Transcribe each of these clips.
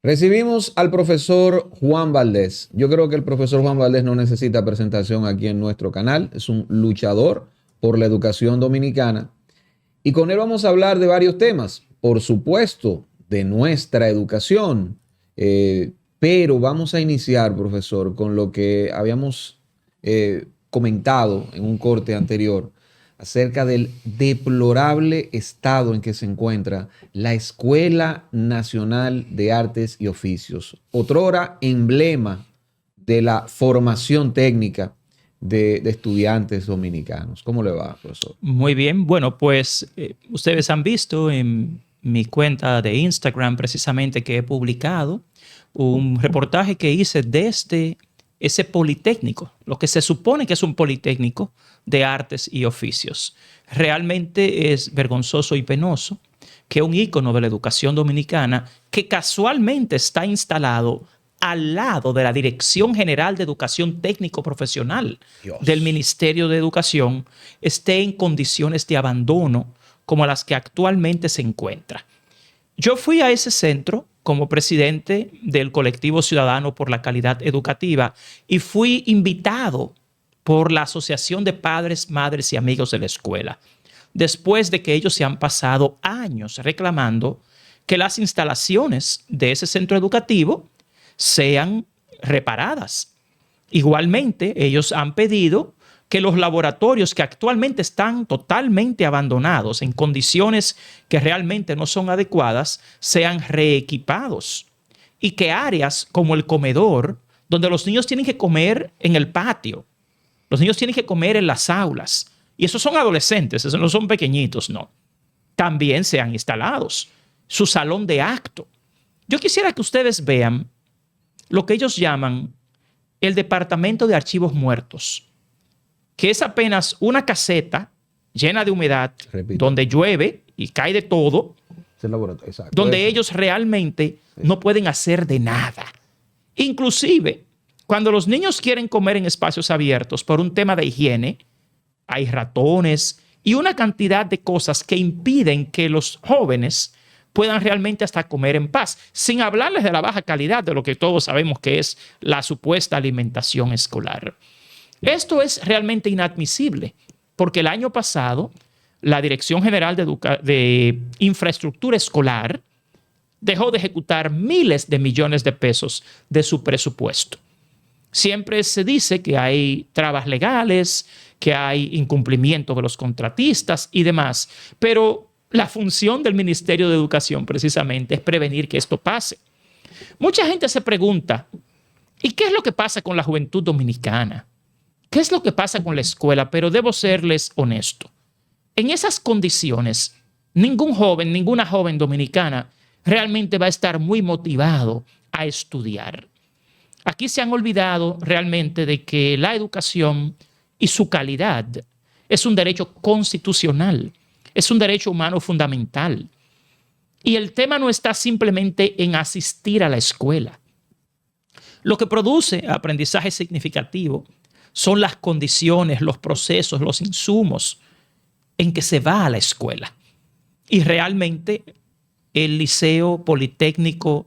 Recibimos al profesor Juan Valdés. Yo creo que el profesor Juan Valdés no necesita presentación aquí en nuestro canal. Es un luchador por la educación dominicana. Y con él vamos a hablar de varios temas. Por supuesto, de nuestra educación. Pero vamos a iniciar, profesor, con lo que habíamos comentado en un corte anterior acerca del deplorable estado en que se encuentra la Escuela Nacional de Artes y Oficios, otrora emblema de la formación técnica de estudiantes dominicanos. ¿Cómo le va, profesor? Muy bien. Bueno, pues ustedes han visto en mi cuenta de Instagram precisamente que he publicado un reportaje que hice desde ese politécnico, lo que se supone que es un politécnico de artes y oficios. Realmente es vergonzoso y penoso que un ícono de la educación dominicana, que casualmente está instalado al lado de la Dirección General de Educación Técnico Profesional del Ministerio de Educación, esté en condiciones de abandono como las que actualmente se encuentra. Yo fui a ese centro como presidente del Colectivo Ciudadano por la Calidad Educativa y fui invitado por la Asociación de Padres, Madres y Amigos de la Escuela, después de que ellos se han pasado años reclamando que las instalaciones de ese centro educativo sean reparadas. Igualmente, ellos han pedido que los laboratorios que actualmente están totalmente abandonados, en condiciones que realmente no son adecuadas, sean reequipados y que áreas como el comedor, donde los niños tienen que comer en el patio, los niños tienen que comer en las aulas, y esos son adolescentes, esos no son pequeñitos, no, también sean instalados. Su salón de acto. Yo quisiera que ustedes vean lo que ellos llaman el Departamento de Archivos Muertos, que es apenas una caseta llena de humedad, donde llueve y cae de todo, donde ellos realmente no pueden hacer de nada. Inclusive, cuando los niños quieren comer en espacios abiertos por un tema de higiene, hay ratones y una cantidad de cosas que impiden que los jóvenes puedan realmente hasta comer en paz, sin hablarles de la baja calidad de lo que todos sabemos que es la supuesta alimentación escolar. Esto es realmente inadmisible, porque el año pasado la Dirección General de Infraestructura Escolar dejó de ejecutar miles de millones de pesos de su presupuesto. Siempre se dice que hay trabas legales, que hay incumplimiento de los contratistas y demás, pero la función del Ministerio de Educación precisamente es prevenir que esto pase. Mucha gente se pregunta, ¿y qué es lo que pasa con la juventud dominicana? ¿Qué es lo que pasa con la escuela? Pero debo serles honesto. En esas condiciones, ningún joven, ninguna joven dominicana realmente va a estar muy motivado a estudiar. Aquí se han olvidado realmente de que la educación y su calidad es un derecho constitucional, es un derecho humano fundamental. Y el tema no está simplemente en asistir a la escuela. Lo que produce aprendizaje significativo son las condiciones, los procesos, los insumos en que se va a la escuela. Y realmente el Liceo Politécnico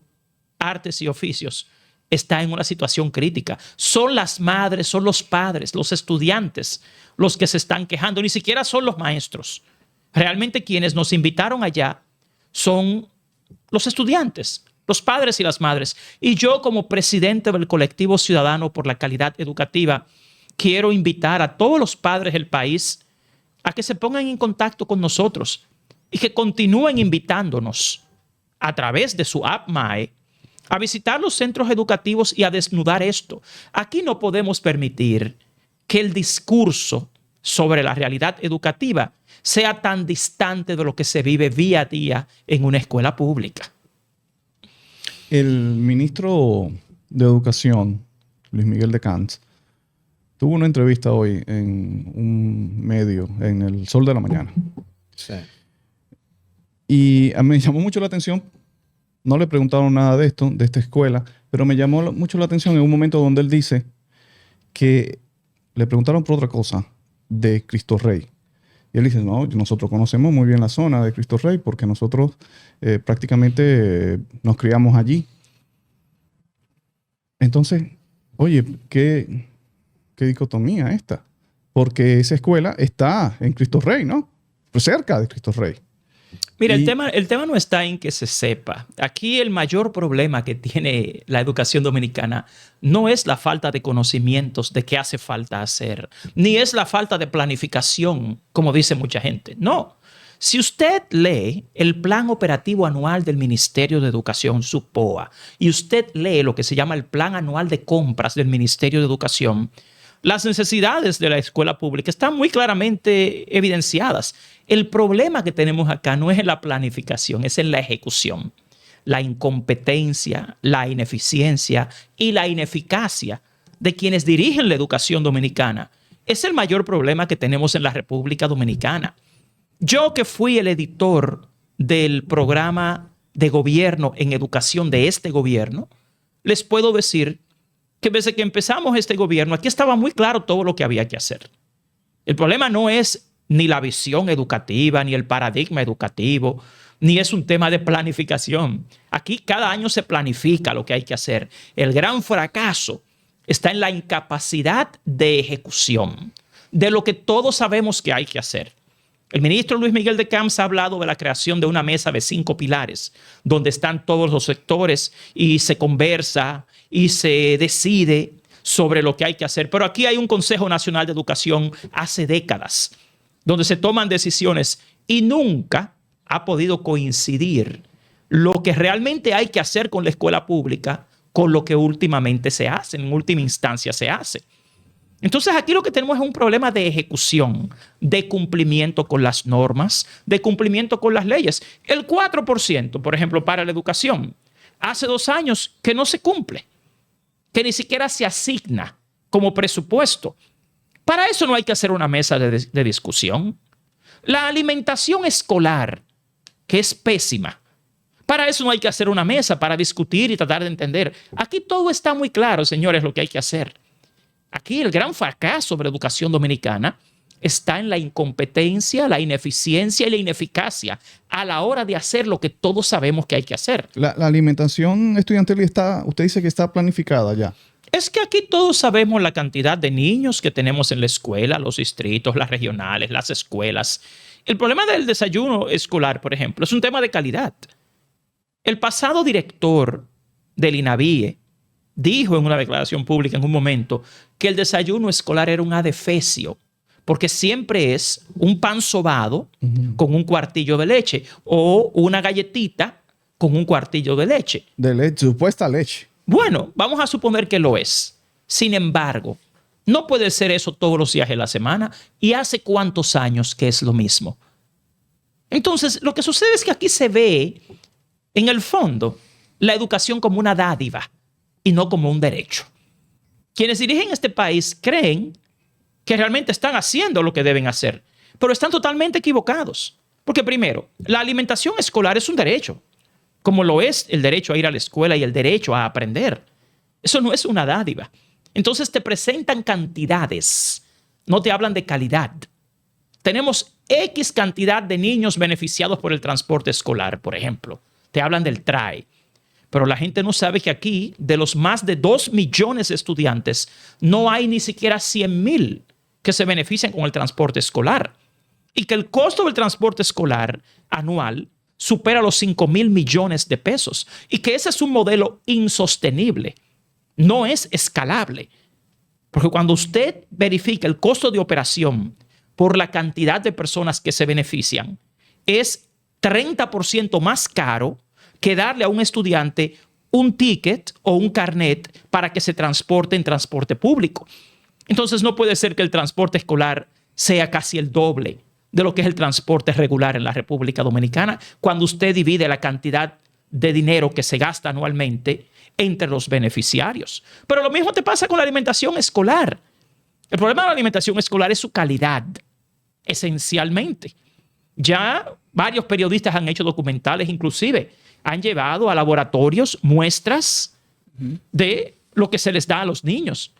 Artes y Oficios está en una situación crítica. Son las madres, son los padres, los estudiantes los que se están quejando. Ni siquiera son los maestros. Realmente quienes nos invitaron allá son los estudiantes, los padres y las madres. Y yo, como presidente del Colectivo Ciudadano por la Calidad Educativa, quiero invitar a todos los padres del país a que se pongan en contacto con nosotros y que continúen invitándonos a través de su app MAE a visitar los centros educativos y a desnudar esto. Aquí no podemos permitir que el discurso sobre la realidad educativa sea tan distante de lo que se vive día a día en una escuela pública. El ministro de Educación, Luis Miguel de Camps, tuvo una entrevista hoy en un medio, en El Sol de la Mañana. Sí. Y a mí me llamó mucho la atención. No le preguntaron nada de esto, de esta escuela, pero me llamó mucho la atención en un momento donde él dice que le preguntaron por otra cosa de Cristo Rey. Y él dice, no, nosotros conocemos muy bien la zona de Cristo Rey porque nosotros prácticamente nos criamos allí. Entonces, oye, ¿qué dicotomía esta? Porque esa escuela está en Cristo Rey, ¿no? Pues cerca de Cristo Rey. Mira, Y- el tema no está en que se sepa. Aquí el mayor problema que tiene la educación dominicana no es la falta de conocimientos de qué hace falta hacer, ni es la falta de planificación, como dice mucha gente. No. Si usted lee el Plan Operativo Anual del Ministerio de Educación, su POA, y usted lee lo que se llama el Plan Anual de Compras del Ministerio de Educación, las necesidades de la escuela pública están muy claramente evidenciadas. El problema que tenemos acá no es en la planificación, es en la ejecución. La incompetencia, la ineficiencia y la ineficacia de quienes dirigen la educación dominicana es el mayor problema que tenemos en la República Dominicana. Yo, que fui el editor del programa de gobierno en educación de este gobierno, les puedo decir que desde que empezamos este gobierno, aquí estaba muy claro todo lo que había que hacer. El problema no es ni la visión educativa, ni el paradigma educativo, ni es un tema de planificación. Aquí cada año se planifica lo que hay que hacer. El gran fracaso está en la incapacidad de ejecución de lo que todos sabemos que hay que hacer. El ministro Luis Miguel de Camps ha hablado de la creación de una mesa de 5 pilares, donde están todos los sectores y se conversa y se decide sobre lo que hay que hacer. Pero aquí hay un Consejo Nacional de Educación hace décadas, donde se toman decisiones y nunca ha podido coincidir lo que realmente hay que hacer con la escuela pública con lo que últimamente se hace, en última instancia se hace. Entonces aquí lo que tenemos es un problema de ejecución, de cumplimiento con las normas, de cumplimiento con las leyes. El 4%, por ejemplo, para la educación, hace 2 años que no se cumple, que ni siquiera se asigna como presupuesto. Para eso no hay que hacer una mesa de discusión. La alimentación escolar, que es pésima, para eso no hay que hacer una mesa para discutir y tratar de entender. Aquí todo está muy claro, señores, lo que hay que hacer. Aquí el gran fracaso de la educación dominicana está en la incompetencia, la ineficiencia y la ineficacia a la hora de hacer lo que todos sabemos que hay que hacer. La alimentación estudiantil está, usted dice que está planificada ya. Es que aquí todos sabemos la cantidad de niños que tenemos en la escuela, los distritos, las regionales, las escuelas. El problema del desayuno escolar, por ejemplo, es un tema de calidad. El pasado director del INAVIE dijo en una declaración pública en un momento que el desayuno escolar era un adefesio, porque siempre es un pan sobado con un cuartillo de leche o una galletita con un cuartillo de leche. De leche, supuesta leche. Bueno, vamos a suponer que lo es. Sin embargo, no puede ser eso todos los días de la semana. ¿Y hace cuántos años que es lo mismo? Entonces, lo que sucede es que aquí se ve, en el fondo, la educación como una dádiva y no como un derecho. Quienes dirigen este país creen que realmente están haciendo lo que deben hacer, pero están totalmente equivocados. Porque primero, la alimentación escolar es un derecho, como lo es el derecho a ir a la escuela y el derecho a aprender. Eso no es una dádiva. Entonces te presentan cantidades, no te hablan de calidad. Tenemos X cantidad de niños beneficiados por el transporte escolar, por ejemplo. Te hablan del TRAE. Pero la gente no sabe que aquí, de los más de 2 millones de estudiantes, no hay ni siquiera 100,000 que se benefician con el transporte escolar. Y que el costo del transporte escolar anual supera los 5,000 millones de pesos. Y que ese es un modelo insostenible. No es escalable. Porque cuando usted verifica el costo de operación por la cantidad de personas que se benefician, es 30% más caro que darle a un estudiante un ticket o un carnet para que se transporte en transporte público. Entonces no puede ser que el transporte escolar sea casi el doble de lo que es el transporte regular en la República Dominicana cuando usted divide la cantidad de dinero que se gasta anualmente entre los beneficiarios. Pero lo mismo te pasa con la alimentación escolar. El problema de la alimentación escolar es su calidad, esencialmente. Ya varios periodistas han hecho documentales, inclusive han llevado a laboratorios muestras de lo que se les da a los niños.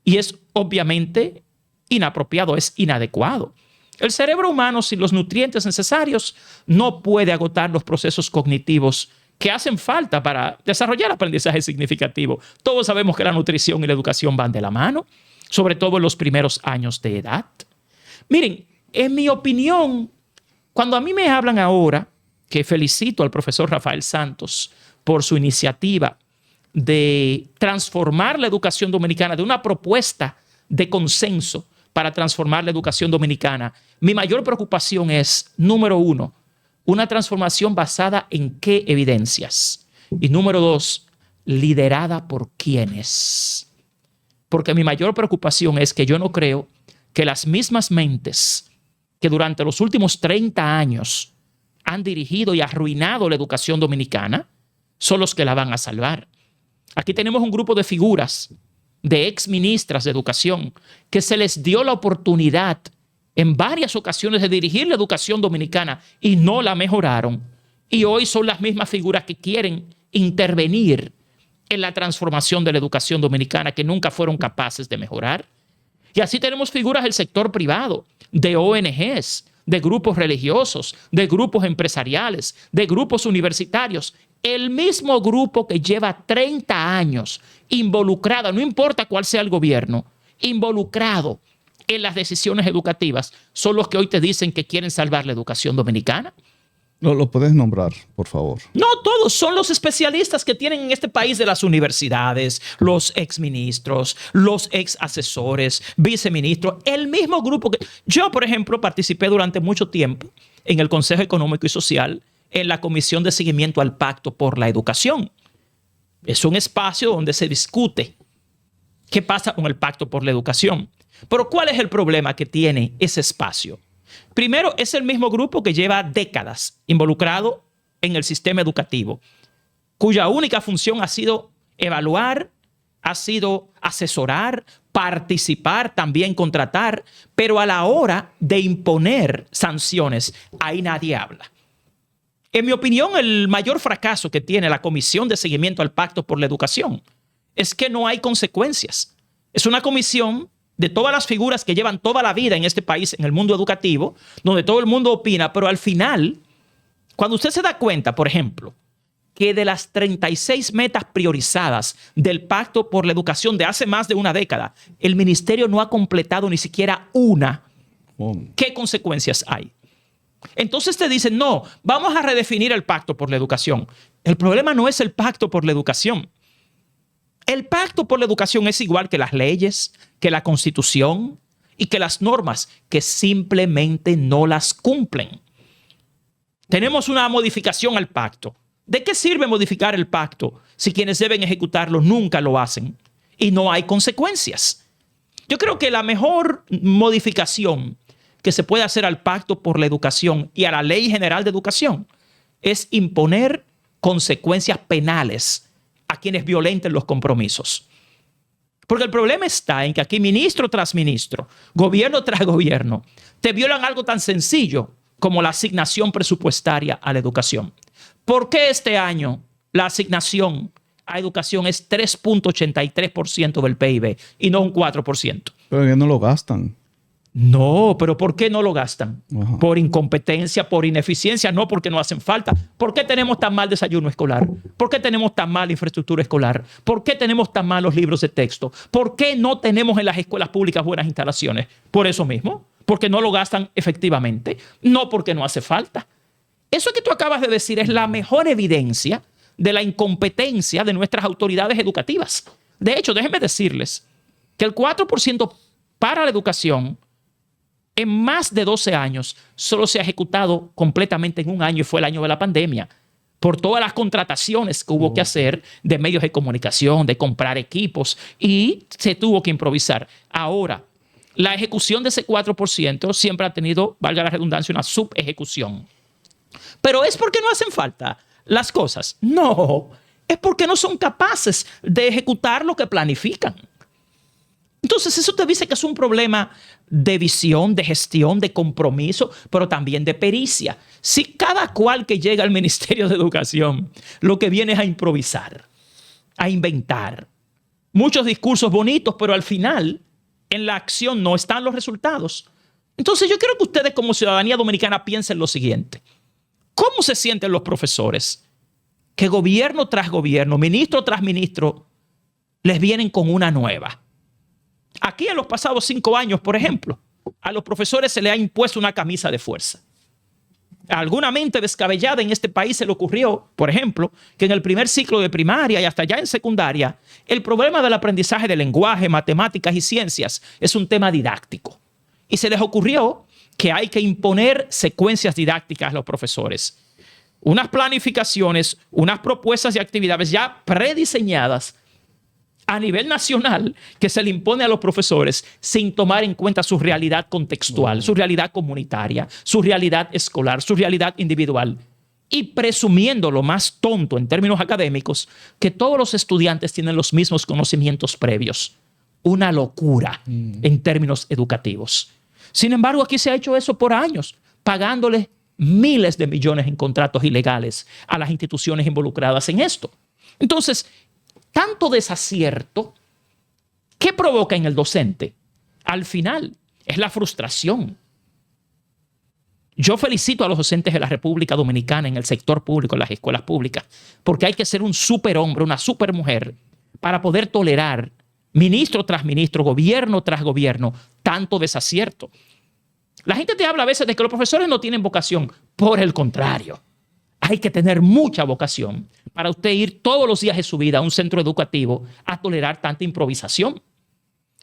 Y es obviamente inapropiado, es inadecuado. El cerebro humano, sin los nutrientes necesarios, no puede agotar los procesos cognitivos que hacen falta para desarrollar aprendizaje significativo. Todos sabemos que la nutrición y la educación van de la mano, sobre todo en los primeros años de edad. Miren, en mi opinión, cuando a mí me hablan ahora, que felicito al profesor Rafael Santos por su iniciativa de transformar la educación dominicana, de una propuesta de consenso para transformar la educación dominicana, mi mayor preocupación es, número uno, una transformación basada en qué evidencias. Y número dos, liderada por quiénes. Porque mi mayor preocupación es que yo no creo que las mismas mentes que durante los últimos 30 años han dirigido y arruinado la educación dominicana son los que la van a salvar. Aquí tenemos un grupo de figuras, de exministras de educación, que se les dio la oportunidad en varias ocasiones de dirigir la educación dominicana y no la mejoraron. Y hoy son las mismas figuras que quieren intervenir en la transformación de la educación dominicana que nunca fueron capaces de mejorar. Y así tenemos figuras del sector privado, de ONGs, de grupos religiosos, de grupos empresariales, de grupos universitarios. El mismo grupo que lleva 30 años involucrado, no importa cuál sea el gobierno, involucrado en las decisiones educativas, son los que hoy te dicen que quieren salvar la educación dominicana. ¿Lo puedes nombrar, por favor? No, todos son los especialistas que tienen en este país de las universidades, los exministros, los exasesores, viceministros, el mismo grupo que... Yo, por ejemplo, participé durante mucho tiempo en el Consejo Económico y Social, en la Comisión de Seguimiento al Pacto por la Educación. Es un espacio donde se discute qué pasa con el Pacto por la Educación. Pero ¿cuál es el problema que tiene ese espacio? Primero, es el mismo grupo que lleva décadas involucrado en el sistema educativo, cuya única función ha sido evaluar, ha sido asesorar, participar, también contratar, pero a la hora de imponer sanciones, ahí nadie habla. En mi opinión, el mayor fracaso que tiene la Comisión de Seguimiento al Pacto por la Educación es que no hay consecuencias. Es una comisión de todas las figuras que llevan toda la vida en este país, en el mundo educativo, donde todo el mundo opina, pero al final, cuando usted se da cuenta, por ejemplo, que de las 36 metas priorizadas del Pacto por la Educación de hace más de una década, el ministerio no ha completado ni siquiera una, ¿qué consecuencias hay? Entonces te dicen, no, vamos a redefinir el Pacto por la Educación. El problema no es el Pacto por la Educación. El Pacto por la Educación es igual que las leyes, que la Constitución y que las normas, que simplemente no las cumplen. Tenemos una modificación al pacto. ¿De qué sirve modificar el pacto si quienes deben ejecutarlo nunca lo hacen y no hay consecuencias? Yo creo que la mejor modificación que se puede hacer al Pacto por la Educación y a la Ley General de Educación es imponer consecuencias penales a quienes violenten los compromisos. Porque el problema está en que aquí ministro tras ministro, gobierno tras gobierno, te violan algo tan sencillo como la asignación presupuestaria a la educación. ¿Por qué este año la asignación a educación es 3.83% del PIB y no un 4%? Pero que no lo gastan. No, pero ¿por qué no lo gastan? Ajá. Por incompetencia, por ineficiencia, no porque no hacen falta. ¿Por qué tenemos tan mal desayuno escolar? ¿Por qué tenemos tan mal infraestructura escolar? ¿Por qué tenemos tan malos libros de texto? ¿Por qué no tenemos en las escuelas públicas buenas instalaciones? Por eso mismo, porque no lo gastan efectivamente, no porque no hace falta. Eso que tú acabas de decir es la mejor evidencia de la incompetencia de nuestras autoridades educativas. De hecho, déjenme decirles que el 4% para la educación en más de 12 años solo se ha ejecutado completamente en un año y fue el año de la pandemia por todas las contrataciones que hubo que hacer de medios de comunicación, de comprar equipos y se tuvo que improvisar. Ahora, la ejecución de ese 4% siempre ha tenido, valga la redundancia, una subejecución. Pero ¿es porque no hacen falta las cosas? No, es porque no son capaces de ejecutar lo que planifican. Entonces eso te dice que es un problema de visión, de gestión, de compromiso, pero también de pericia. Si cada cual que llega al Ministerio de Educación lo que viene es a improvisar, a inventar, muchos discursos bonitos, pero al final en la acción no están los resultados. Entonces yo quiero que ustedes como ciudadanía dominicana piensen lo siguiente. ¿Cómo se sienten los profesores que gobierno tras gobierno, ministro tras ministro, les vienen con una nueva. Aquí en los pasados 5 años, por ejemplo, a los profesores se les ha impuesto una camisa de fuerza. A alguna mente descabellada en este país se le ocurrió, por ejemplo, que en el primer ciclo de primaria y hasta ya en secundaria, el problema del aprendizaje de lenguaje, matemáticas y ciencias es un tema didáctico. Y se les ocurrió que hay que imponer secuencias didácticas a los profesores. Unas planificaciones, unas propuestas de actividades ya prediseñadas a nivel nacional que se le impone a los profesores sin tomar en cuenta su realidad contextual, su realidad comunitaria, su realidad escolar, su realidad individual. Y presumiendo lo más tonto en términos académicos, que todos los estudiantes tienen los mismos conocimientos previos. Una locura en términos educativos. Sin embargo, aquí se ha hecho eso por años, pagándole miles de millones en contratos ilegales a las instituciones involucradas en esto. Entonces, tanto desacierto, ¿qué provoca en el docente? Al final, es la frustración. Yo felicito a los docentes de la República Dominicana en el sector público, en las escuelas públicas, porque hay que ser un superhombre, una supermujer, para poder tolerar, ministro tras ministro, gobierno tras gobierno, tanto desacierto. La gente te habla a veces de que los profesores no tienen vocación. Por el contrario. Hay que tener mucha vocación para usted ir todos los días de su vida a un centro educativo a tolerar tanta improvisación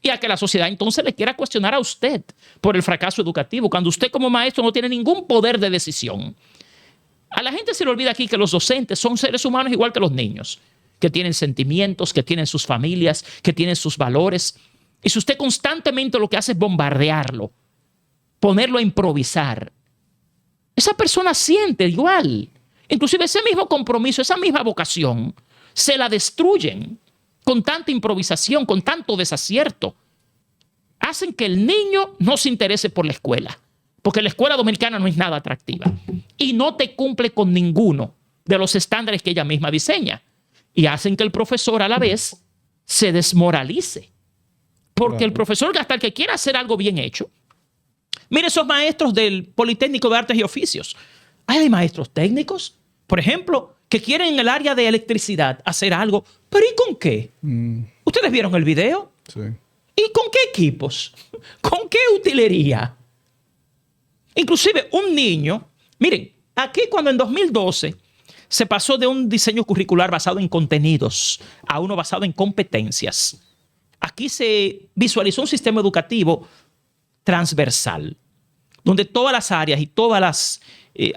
y a que la sociedad entonces le quiera cuestionar a usted por el fracaso educativo, cuando usted como maestro no tiene ningún poder de decisión. A la gente se le olvida aquí que los docentes son seres humanos igual que los niños, que tienen sentimientos, que tienen sus familias, que tienen sus valores. Y si usted constantemente lo que hace es bombardearlo, ponerlo a improvisar, esa persona siente igual. Inclusive ese mismo compromiso, esa misma vocación, se la destruyen con tanta improvisación, con tanto desacierto. Hacen que el niño no se interese por la escuela, porque la escuela dominicana no es nada atractiva y no te cumple con ninguno de los estándares que ella misma diseña. Y hacen que el profesor a la vez se desmoralice, porque el profesor, hasta el que quiera hacer algo bien hecho, mire esos maestros del Politécnico de Artes y Oficios. Hay maestros técnicos, por ejemplo, que quieren en el área de electricidad hacer algo. ¿Pero y con qué? ¿Ustedes vieron el video? Sí. ¿Y con qué equipos? ¿Con qué utilería? Inclusive un niño, miren, aquí cuando en 2012 se pasó de un diseño curricular basado en contenidos a uno basado en competencias, aquí se visualizó un sistema educativo transversal, donde todas las áreas y todas las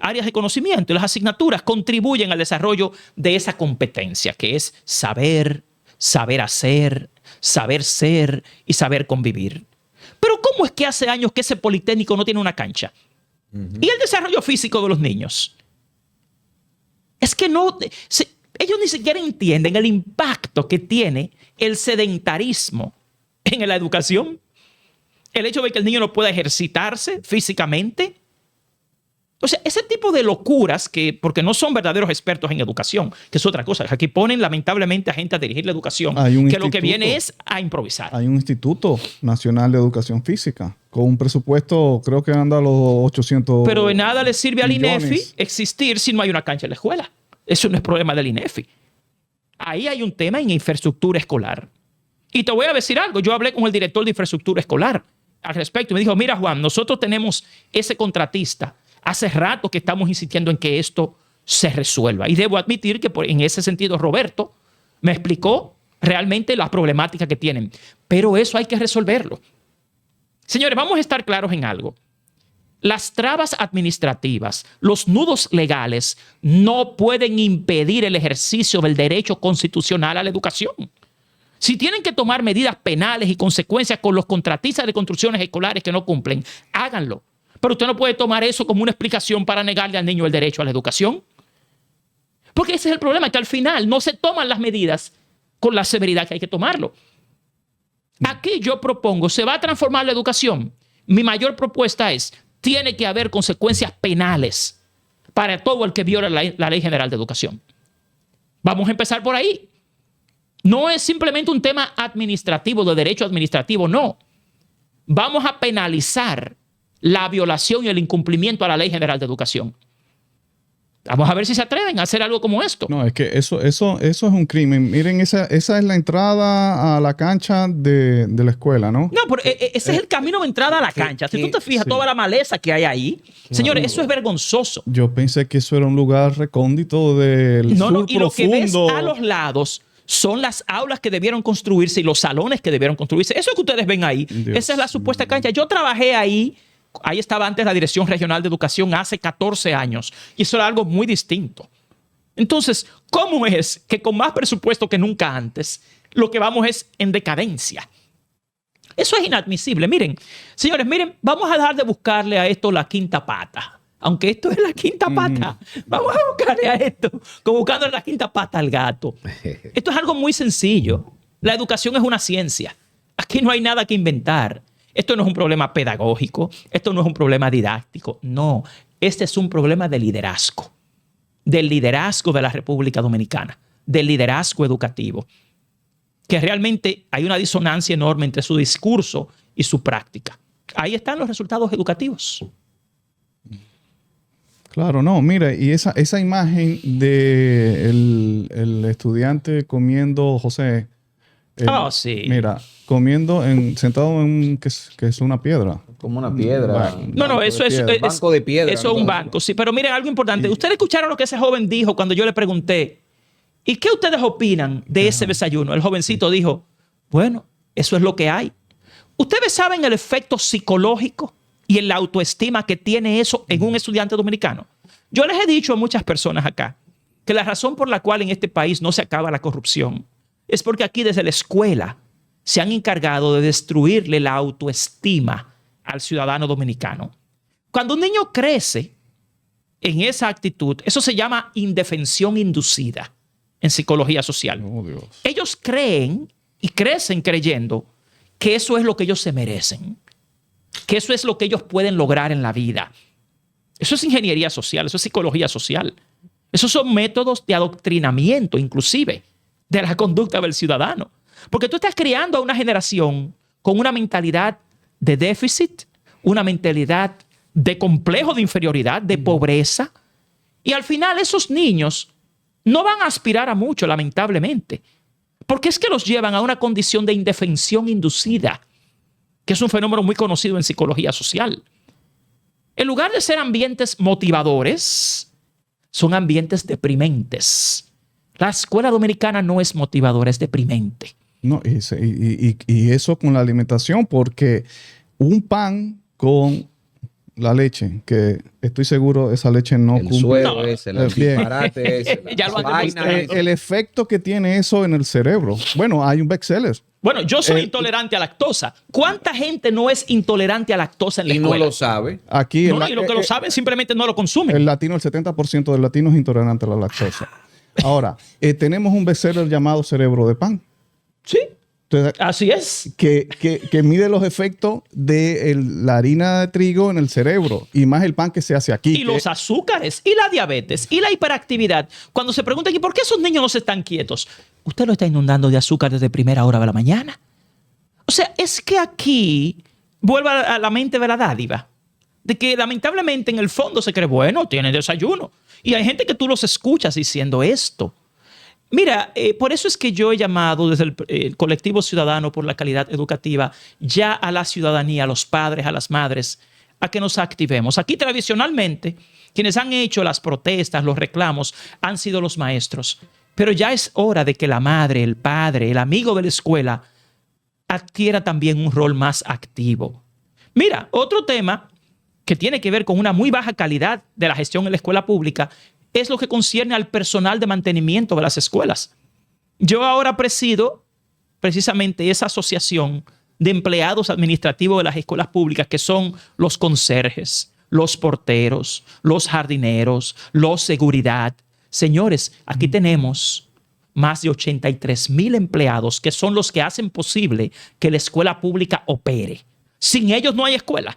áreas de conocimiento y las asignaturas contribuyen al desarrollo de esa competencia, que es saber, saber hacer, saber ser y saber convivir. Pero ¿cómo es que hace años que ese Politécnico no tiene una cancha? ¿Y el desarrollo físico de los niños? Es que no, ellos ni siquiera entienden el impacto que tiene el sedentarismo en la educación. El hecho de que el niño no pueda ejercitarse físicamente. O sea, ese tipo de locuras que, porque no son verdaderos expertos en educación, que es otra cosa. Aquí ponen lamentablemente a gente a dirigir la educación, que lo que viene es a improvisar. Hay un Instituto Nacional de Educación Física con un presupuesto, creo que anda a los 800 Pero de nada le sirve al millones. INEFI existir si no hay una cancha en la escuela. Eso no es problema del INEFI. Ahí hay un tema en infraestructura escolar. Y te voy a decir algo. Yo hablé con el director de infraestructura escolar al respecto y me dijo, mira Juan, nosotros tenemos ese contratista. Hace rato que estamos insistiendo en que esto se resuelva. Y debo admitir que en ese sentido Roberto me explicó realmente la problemática que tienen. Pero eso hay que resolverlo. Señores, vamos a estar claros en algo. Las trabas administrativas, los nudos legales no pueden impedir el ejercicio del derecho constitucional a la educación. Si tienen que tomar medidas penales y consecuencias con los contratistas de construcciones escolares que no cumplen, háganlo. Pero usted no puede tomar eso como una explicación para negarle al niño el derecho a la educación. Porque ese es el problema, que al final no se toman las medidas con la severidad que hay que tomarlo. Aquí yo propongo, ¿se va a transformar la educación? Mi mayor propuesta es, tiene que haber consecuencias penales para todo el que viola la Ley General de Educación. Vamos a empezar por ahí. No es simplemente un tema administrativo, de derecho administrativo, no. Vamos a penalizar la violación y el incumplimiento a la Ley General de Educación. Vamos a ver si se atreven a hacer algo como esto. No, es que eso es un crimen. Miren, esa es la entrada a la cancha de la escuela, ¿no? No, pero ese es el camino de entrada a la cancha. Si tú te fijas, sí. toda la maleza que hay ahí, señores, eso es vergonzoso. Yo pensé que eso era un lugar recóndito del No, sur y lo que ves profundo. a los lados son las aulas que debieron construirse y los salones que debieron construirse. Eso que ustedes ven ahí, Dios esa es la supuesta cancha. Yo trabajé ahí. Ahí estaba antes la Dirección Regional de Educación hace 14 años. Y eso era algo muy distinto. Entonces, ¿cómo es que con más presupuesto que nunca antes, lo que vamos es en decadencia? Eso es inadmisible. Miren, señores, miren, vamos a dejar de buscarle a esto la quinta pata. Aunque esto es la quinta pata, vamos a buscarle a esto como buscando la quinta pata al gato. Esto es algo muy sencillo. La educación es una ciencia. Aquí no hay nada que inventar. Esto no es un problema pedagógico, esto no es un problema didáctico, no. Este es un problema de liderazgo, del liderazgo de la República Dominicana, del liderazgo educativo, que realmente hay una disonancia enorme entre su discurso y su práctica. Ahí están los resultados educativos. Claro, no, mira, y esa imagen de el estudiante comiendo, José. Sí. Mira, comiendo sentado en que es una piedra. Como una piedra. No, eso es banco de piedra. Eso es un banco, sí. Pero miren, algo importante. Ustedes escucharon lo que ese joven dijo cuando yo le pregunté, ¿y qué ustedes opinan de ese desayuno? El jovencito dijo, bueno, eso es lo que hay. ¿Ustedes saben el efecto psicológico y en la autoestima que tiene eso en un estudiante dominicano? Yo les he dicho a muchas personas acá que la razón por la cual en este país no se acaba la corrupción es porque aquí desde la escuela se han encargado de destruirle la autoestima al ciudadano dominicano. Cuando un niño crece en esa actitud, eso se llama indefensión inducida en psicología social. Oh, Dios. Ellos creen y crecen creyendo que eso es lo que ellos se merecen, que eso es lo que ellos pueden lograr en la vida. Eso es ingeniería social, eso es psicología social. Esos son métodos de adoctrinamiento, inclusive, de la conducta del ciudadano. Porque tú estás criando a una generación con una mentalidad de déficit, una mentalidad de complejo de inferioridad, de pobreza. Y al final esos niños no van a aspirar a mucho, lamentablemente. Porque es que los llevan a una condición de indefensión inducida, que es un fenómeno muy conocido en psicología social. En lugar de ser ambientes motivadores, son ambientes deprimentes. La escuela dominicana no es motivadora, es deprimente. No, y eso con la alimentación, porque un pan con la leche, que estoy seguro esa leche no el cumple. suero ese, el disparate ese, Ya lo han vaina. demostrado. El efecto que tiene eso en el cerebro. Bueno, hay un bestseller. Bueno, yo soy intolerante a lactosa. ¿Cuánta gente no es intolerante a lactosa en la Y no escuela? lo sabe. Aquí No, y lo que lo saben simplemente no lo consumen. el latino, el 70% del latino es intolerante a la lactosa. Ahora, tenemos un bestseller llamado Cerebro de Pan. Sí, Entonces, así es. que mide los efectos de la harina de trigo en el cerebro y más el pan que se hace aquí. Y los azúcares, y la diabetes, y la hiperactividad. Cuando se preguntan, ¿y por qué esos niños no se están quietos? Usted lo está inundando de azúcar desde primera hora de la mañana. O sea, es que aquí vuelve a la mente de la dádiva. De que lamentablemente en el fondo se cree, bueno, tienen desayuno. Y hay gente que tú los escuchas diciendo esto. Mira, por eso es que yo he llamado desde el colectivo ciudadano por la calidad educativa ya a la ciudadanía, a los padres, a las madres, a que nos activemos. Aquí tradicionalmente, quienes han hecho las protestas, los reclamos, han sido los maestros. Pero ya es hora de que la madre, el padre, el amigo de la escuela adquiera también un rol más activo. Mira, otro tema que tiene que ver con una muy baja calidad de la gestión en la escuela pública es lo que concierne al personal de mantenimiento de las escuelas. Yo ahora presido precisamente esa asociación de empleados administrativos de las escuelas públicas, que son los conserjes, los porteros, los jardineros, los seguridad. Señores, aquí tenemos más de 83,000 empleados que son los que hacen posible que la escuela pública opere. Sin ellos no hay escuela.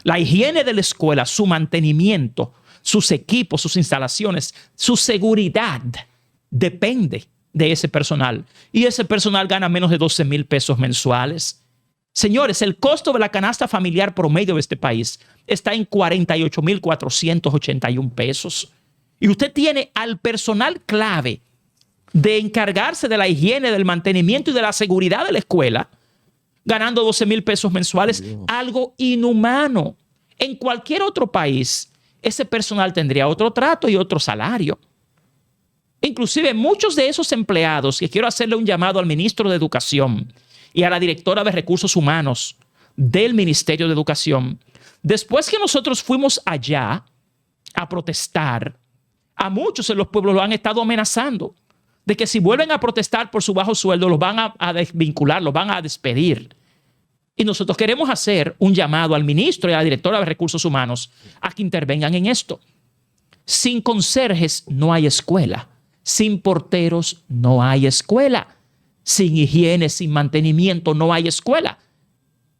La higiene de la escuela, su mantenimiento, sus equipos, sus instalaciones, su seguridad depende de ese personal. Y ese personal gana menos de 12,000 pesos mensuales. Señores, el costo de la canasta familiar promedio de este país está en 48,481 pesos. y usted tiene al personal clave de encargarse de la higiene, del mantenimiento y de la seguridad de la escuela, ganando 12,000 pesos mensuales, algo inhumano. En cualquier otro país, ese personal tendría otro trato y otro salario. Inclusive muchos de esos empleados, que quiero hacerle un llamado al ministro de Educación y a la directora de Recursos Humanos del Ministerio de Educación, después que nosotros fuimos allá a protestar, a muchos en los pueblos lo han estado amenazando de que si vuelven a protestar por su bajo sueldo, los van a desvincular, los van a despedir. Y nosotros queremos hacer un llamado al ministro y a la directora de Recursos Humanos a que intervengan en esto. Sin conserjes no hay escuela. Sin porteros no hay escuela. Sin higiene, sin mantenimiento no hay escuela.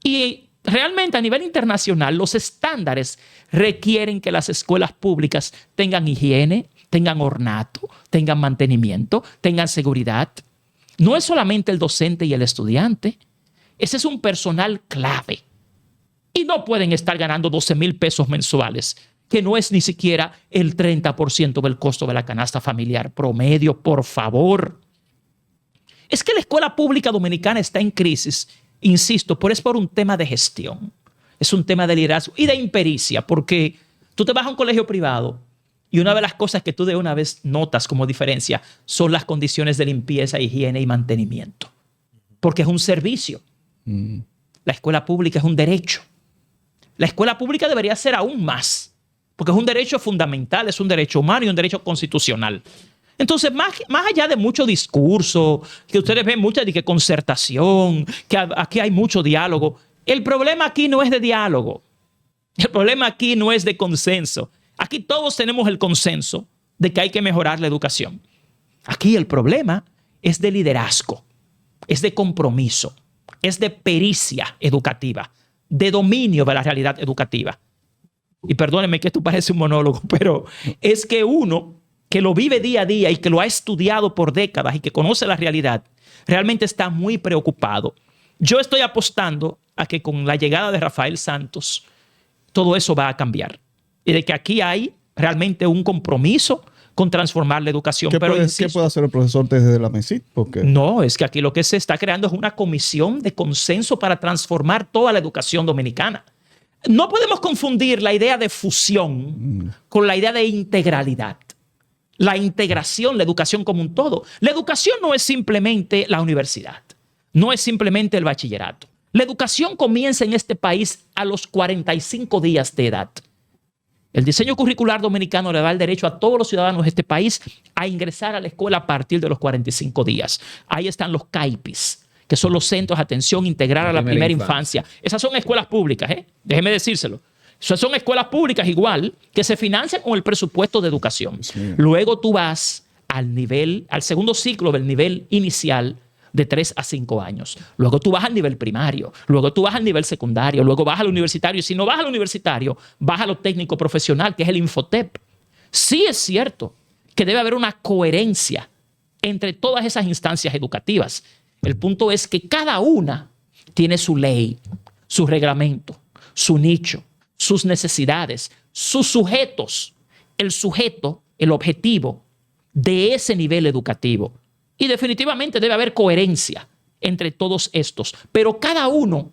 Y realmente a nivel internacional los estándares requieren que las escuelas públicas tengan higiene, tengan ornato, tengan mantenimiento, tengan seguridad. No es solamente el docente y el estudiante. Ese es un personal clave. Y no pueden estar ganando 12,000 pesos mensuales, que no es ni siquiera el 30% del costo de la canasta familiar promedio, por favor. Es que la escuela pública dominicana está en crisis, insisto, pero es por un tema de gestión. Es un tema de liderazgo y de impericia, porque tú te vas a un colegio privado y una de las cosas que tú de una vez notas como diferencia son las condiciones de limpieza, higiene y mantenimiento. Porque es un servicio. La escuela pública es un derecho. La escuela pública debería ser aún más, porque es un derecho fundamental, es un derecho humano y un derecho constitucional. Entonces, más allá de mucho discurso, que ustedes ven mucha de que concertación, que aquí hay mucho diálogo, el problema aquí no es de diálogo. El problema aquí no es de consenso. Aquí todos tenemos el consenso de que hay que mejorar la educación. Aquí el problema es de liderazgo, es de compromiso, es de pericia educativa, de dominio de la realidad educativa. Y perdónenme que esto parece un monólogo, pero es que uno que lo vive día a día y que lo ha estudiado por décadas y que conoce la realidad, realmente está muy preocupado. Yo estoy apostando a que con la llegada de Rafael Santos, todo eso va a cambiar. Y de que aquí hay realmente un compromiso con transformar la educación. ¿Qué pero puede hacer el profesor desde la MESID? Porque no, es que aquí lo que se está creando es una comisión de consenso para transformar toda la educación dominicana. No podemos confundir la idea de fusión con la idea de integralidad. La integración, la educación como un todo. La educación no es simplemente la universidad, no es simplemente el bachillerato. La educación comienza en este país a los 45 días de edad. El diseño curricular dominicano le da el derecho a todos los ciudadanos de este país a ingresar a la escuela a partir de los 45 días. Ahí están los CAIPIS, que son los Centros de Atención Integral a la Primera Infancia. Esas son escuelas públicas, déjeme decírselo. Esas son escuelas públicas igual, que se financian con el presupuesto de educación. Luego tú vas al segundo ciclo del nivel inicial de 3 a 5 años. Luego tú vas al nivel primario, luego tú vas al nivel secundario, luego vas al universitario. Y si no vas al universitario, vas a lo técnico profesional, que es el Infotep. Sí es cierto que debe haber una coherencia entre todas esas instancias educativas. El punto es que cada una tiene su ley, su reglamento, su nicho, sus necesidades, sus sujetos. El sujeto, el objetivo de ese nivel educativo. Y definitivamente debe haber coherencia entre todos estos. Pero cada uno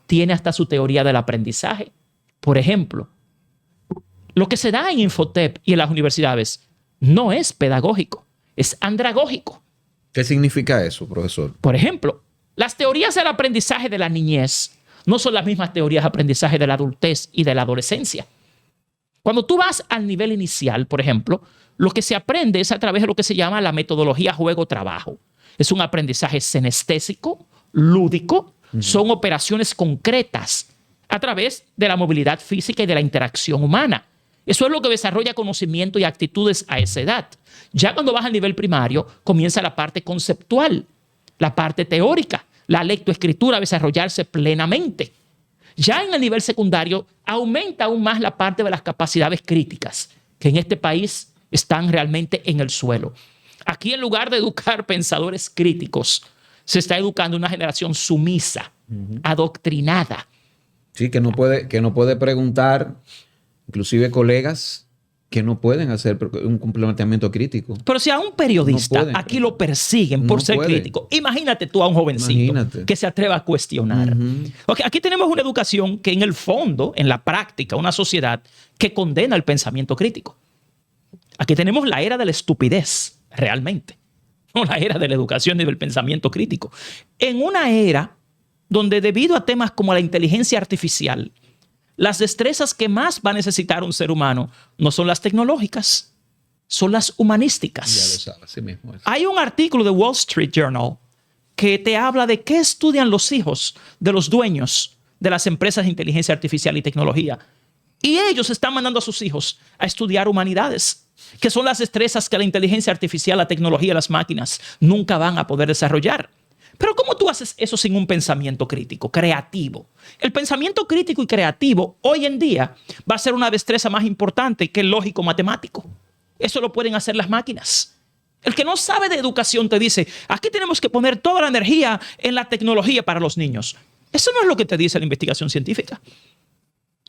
tiene hasta su teoría del aprendizaje. Por ejemplo, lo que se da en Infotep y en las universidades no es pedagógico, es andragógico. ¿Qué significa eso, profesor? Por ejemplo, las teorías del aprendizaje de la niñez no son las mismas teorías de aprendizaje de la adultez y de la adolescencia. Cuando tú vas al nivel inicial, por ejemplo, lo que se aprende es a través de lo que se llama la metodología juego-trabajo. Es un aprendizaje senestésico, lúdico, son operaciones concretas a través de la movilidad física y de la interacción humana. Eso es lo que desarrolla conocimiento y actitudes a esa edad. Ya cuando vas al nivel primario, comienza la parte conceptual, la parte teórica, la lectoescritura a desarrollarse plenamente. Ya en el nivel secundario aumenta aún más la parte de las capacidades críticas, que en este país están realmente en el suelo. Aquí, en lugar de educar pensadores críticos, se está educando una generación sumisa, adoctrinada. Sí, que no puede preguntar, inclusive colegas, que no pueden hacer un planteamiento crítico. Pero si a un periodista No pueden. aquí lo persiguen por No ser pueden. crítico, imagínate tú a un jovencito Imagínate. que se atreva a cuestionar. Ok, aquí tenemos una educación que en el fondo, en la práctica, una sociedad que condena el pensamiento crítico. Aquí tenemos la era de la estupidez, realmente. No la era de la educación y del pensamiento crítico. En una era donde debido a temas como la inteligencia artificial, las destrezas que más va a necesitar un ser humano no son las tecnológicas, son las humanísticas. Ya lo sabes, así mismo es. Hay un artículo de Wall Street Journal que te habla de qué estudian los hijos de los dueños de las empresas de inteligencia artificial y tecnología. Y ellos están mandando a sus hijos a estudiar humanidades, que son las destrezas que la inteligencia artificial, la tecnología, las máquinas nunca van a poder desarrollar. Pero ¿cómo tú haces eso sin un pensamiento crítico, creativo? El pensamiento crítico y creativo hoy en día va a ser una destreza más importante que el lógico matemático. Eso lo pueden hacer las máquinas. El que no sabe de educación te dice, aquí tenemos que poner toda la energía en la tecnología para los niños. Eso no es lo que te dice la investigación científica.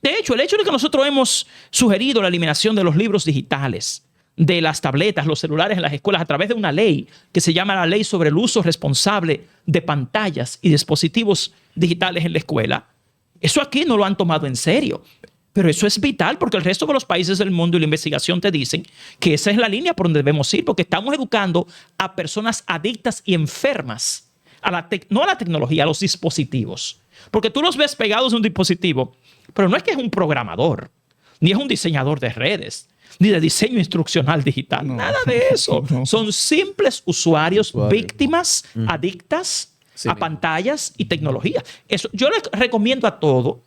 De hecho, el hecho de que nosotros hemos sugerido la eliminación de los libros digitales, de las tabletas, los celulares en las escuelas a través de una ley que se llama la Ley sobre el Uso Responsable de Pantallas y Dispositivos Digitales en la Escuela, eso aquí no lo han tomado en serio. Pero eso es vital porque el resto de los países del mundo y la investigación te dicen que esa es la línea por donde debemos ir, porque estamos educando a personas adictas y enfermas, no a la tecnología, a los dispositivos. Porque tú los ves pegados a un dispositivo, pero no es que es un programador, ni es un diseñador de redes, ni de diseño instruccional digital. No, nada de eso. No. Son simples usuarios. Víctimas, adictas a pantallas y tecnología. Eso, yo les recomiendo a todo.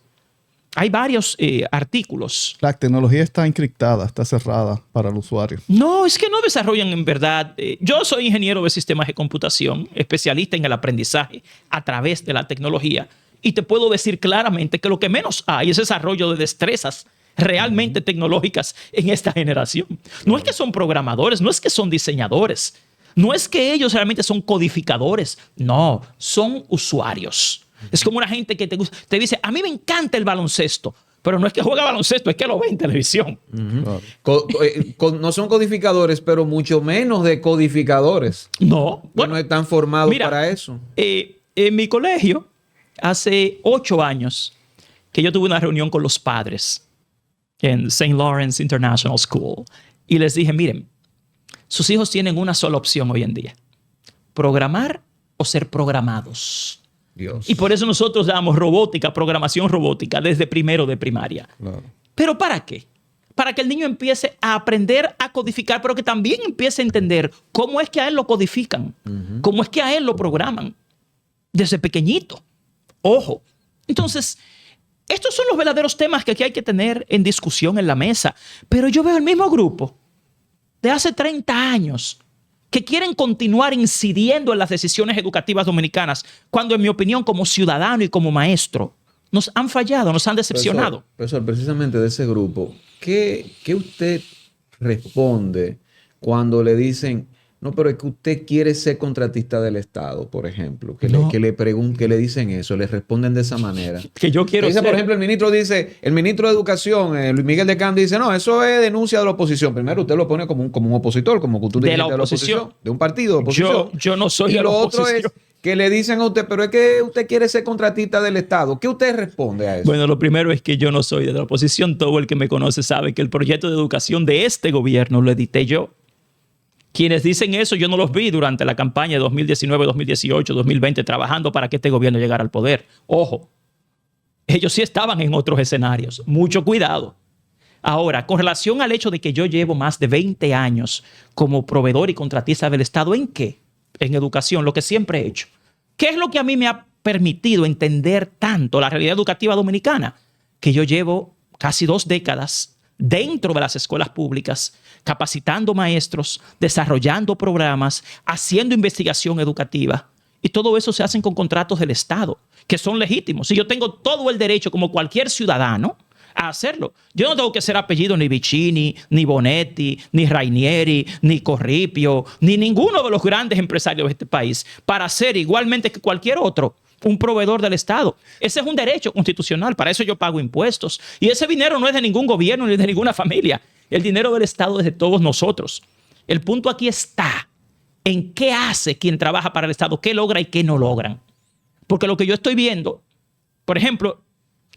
Hay varios artículos. La tecnología está encriptada, está cerrada para el usuario. No, es que no desarrollan en verdad. Yo soy ingeniero de sistemas de computación, especialista en el aprendizaje a través de la tecnología. Y te puedo decir claramente que lo que menos hay es desarrollo de destrezas realmente tecnológicas en esta generación. No es que son programadores, no es que son diseñadores, no es que ellos realmente son codificadores, no, son usuarios. Es como una gente que te dice, a mí me encanta el baloncesto, pero no es que juega baloncesto, es que lo ve en televisión. No son codificadores, pero mucho menos de codificadores. No. Bueno, no están formados para eso. En mi colegio, hace 8 años, que yo tuve una reunión con los padres en St. Lawrence International School y les dije, miren, sus hijos tienen una sola opción hoy en día, programar o ser programados. Dios. Y por eso nosotros damos robótica, programación robótica desde primero de primaria. Claro. ¿Pero para qué? Para que el niño empiece a aprender a codificar, pero que también empiece a entender cómo es que a él lo codifican, cómo es que a él lo programan desde pequeñito. Ojo. Entonces, estos son los verdaderos temas que aquí hay que tener en discusión en la mesa. Pero yo veo el mismo grupo de hace 30 años que quieren continuar incidiendo en las decisiones educativas dominicanas, cuando en mi opinión como ciudadano y como maestro nos han fallado, nos han decepcionado. Profesor, precisamente de ese grupo, ¿qué usted responde cuando le dicen, no, pero es que usted quiere ser contratista del Estado, por ejemplo? Que le dicen eso, le responden de esa manera. Que yo quiero ser. Por ejemplo, el ministro de Educación, Luis Miguel de Camps, dice, no, eso es denuncia de la oposición. Primero usted lo pone como un opositor, como que tú de la oposición. De un partido de oposición. Yo no soy de la oposición. Y lo otro es que le dicen a usted, pero es que usted quiere ser contratista del Estado. ¿Qué usted responde a eso? Bueno, lo primero es que yo no soy de la oposición. Todo el que me conoce sabe que el proyecto de educación de este gobierno lo edité yo. Quienes dicen eso, yo no los vi durante la campaña de 2019, 2018, 2020, trabajando para que este gobierno llegara al poder. Ojo, ellos sí estaban en otros escenarios. Mucho cuidado. Ahora, con relación al hecho de que yo llevo más de 20 años como proveedor y contratista del Estado, ¿en qué? En educación, lo que siempre he hecho. ¿Qué es lo que a mí me ha permitido entender tanto la realidad educativa dominicana? Que yo llevo casi 2 décadas dentro de las escuelas públicas, capacitando maestros, desarrollando programas, haciendo investigación educativa. Y todo eso se hace con contratos del Estado, que son legítimos. Y yo tengo todo el derecho, como cualquier ciudadano, a hacerlo. Yo no tengo que ser apellido ni Vicini, ni Bonetti, ni Rainieri, ni Corripio, ni ninguno de los grandes empresarios de este país para ser igualmente que cualquier otro un proveedor del Estado. Ese es un derecho constitucional. Para eso yo pago impuestos. Y ese dinero no es de ningún gobierno ni de ninguna familia. El dinero del Estado es de todos nosotros. El punto aquí está en qué hace quien trabaja para el Estado, qué logra y qué no logran. Porque lo que yo estoy viendo, por ejemplo,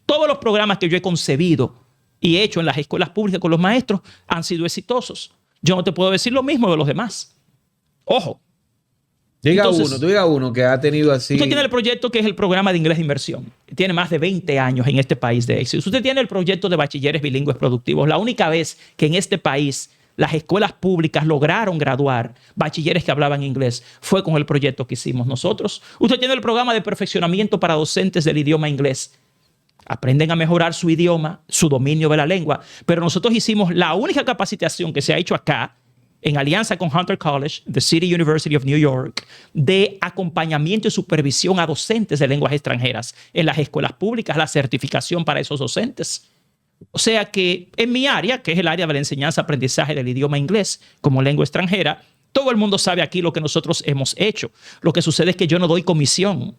todos los programas que yo he concebido y hecho en las escuelas públicas con los maestros han sido exitosos. Yo no te puedo decir lo mismo de los demás. Ojo. Diga uno que ha tenido así. Usted tiene el proyecto que es el programa de inglés de inmersión. Tiene más de 20 años en este país de éxito. Usted tiene el proyecto de bachilleres bilingües productivos. La única vez que en este país las escuelas públicas lograron graduar bachilleres que hablaban inglés fue con el proyecto que hicimos nosotros. Usted tiene el programa de perfeccionamiento para docentes del idioma inglés. Aprenden a mejorar su idioma, su dominio de la lengua. Pero nosotros hicimos la única capacitación que se ha hecho acá, en alianza con Hunter College, the City University of New York, de acompañamiento y supervisión a docentes de lenguas extranjeras en las escuelas públicas, la certificación para esos docentes. O sea que en mi área, que es el área de la enseñanza-aprendizaje del idioma inglés como lengua extranjera, todo el mundo sabe aquí lo que nosotros hemos hecho. Lo que sucede es que yo no doy comisión.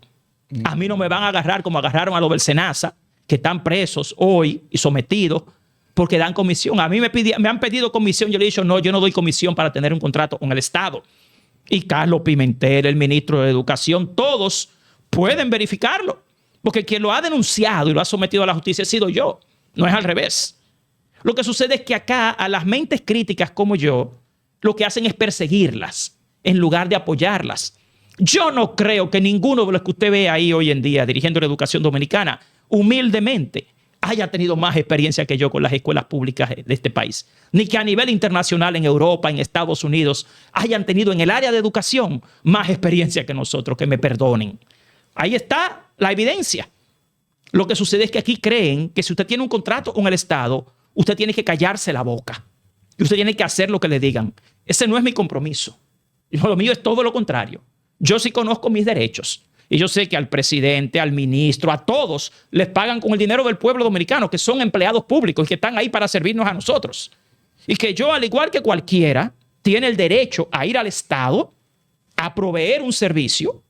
A mí no me van a agarrar como agarraron a los del SENASA, que están presos hoy y sometidos porque dan comisión. A mí me han pedido comisión. Yo le he dicho, no, yo no doy comisión para tener un contrato con el Estado. Y Carlos Pimentel, el ministro de Educación, todos pueden verificarlo. Porque quien lo ha denunciado y lo ha sometido a la justicia he sido yo. No es al revés. Lo que sucede es que acá a las mentes críticas como yo, lo que hacen es perseguirlas en lugar de apoyarlas. Yo no creo que ninguno de los que usted ve ahí hoy en día dirigiendo la educación dominicana, humildemente, haya tenido más experiencia que yo con las escuelas públicas de este país. Ni que a nivel internacional, en Europa, en Estados Unidos, hayan tenido en el área de educación más experiencia que nosotros, que me perdonen. Ahí está la evidencia. Lo que sucede es que aquí creen que si usted tiene un contrato con el Estado, usted tiene que callarse la boca. Y usted tiene que hacer lo que le digan. Ese no es mi compromiso. Lo mío es todo lo contrario. Yo sí conozco mis derechos. Y yo sé que al presidente, al ministro, a todos les pagan con el dinero del pueblo dominicano, que son empleados públicos y que están ahí para servirnos a nosotros. Y que yo, al igual que cualquiera, tiene el derecho a ir al Estado, a proveer un servicio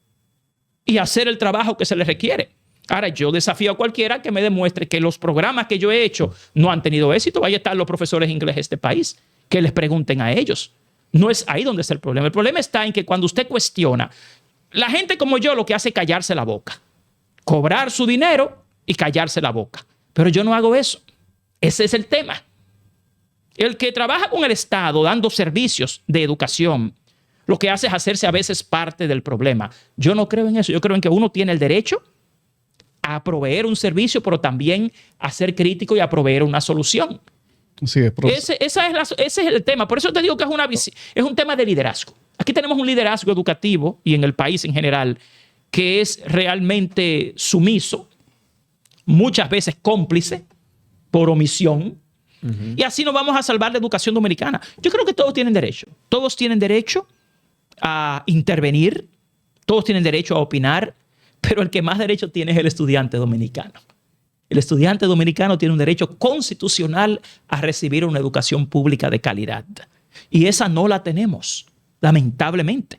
y hacer el trabajo que se le requiere. Ahora, yo desafío a cualquiera que me demuestre que los programas que yo he hecho no han tenido éxito. Ahí están los profesores ingleses de este país. Que les pregunten a ellos. No es ahí donde está el problema. El problema está en que cuando usted cuestiona, la gente como yo lo que hace es callarse la boca. Cobrar su dinero y callarse la boca. Pero yo no hago eso. Ese es el tema. El que trabaja con el Estado dando servicios de educación, lo que hace es hacerse a veces parte del problema. Yo no creo en eso. Yo creo en que uno tiene el derecho a proveer un servicio, pero también a ser crítico y a proveer una solución. Sí, ese es el tema. Por eso te digo que es un tema de liderazgo. Aquí tenemos un liderazgo educativo y en el país en general que es realmente sumiso, muchas veces cómplice por omisión. Y así no vamos a salvar la educación dominicana. Yo creo que todos tienen derecho. Todos tienen derecho a intervenir. Todos tienen derecho a opinar. Pero el que más derecho tiene es el estudiante dominicano. El estudiante dominicano tiene un derecho constitucional a recibir una educación pública de calidad. Y esa no la tenemos, lamentablemente.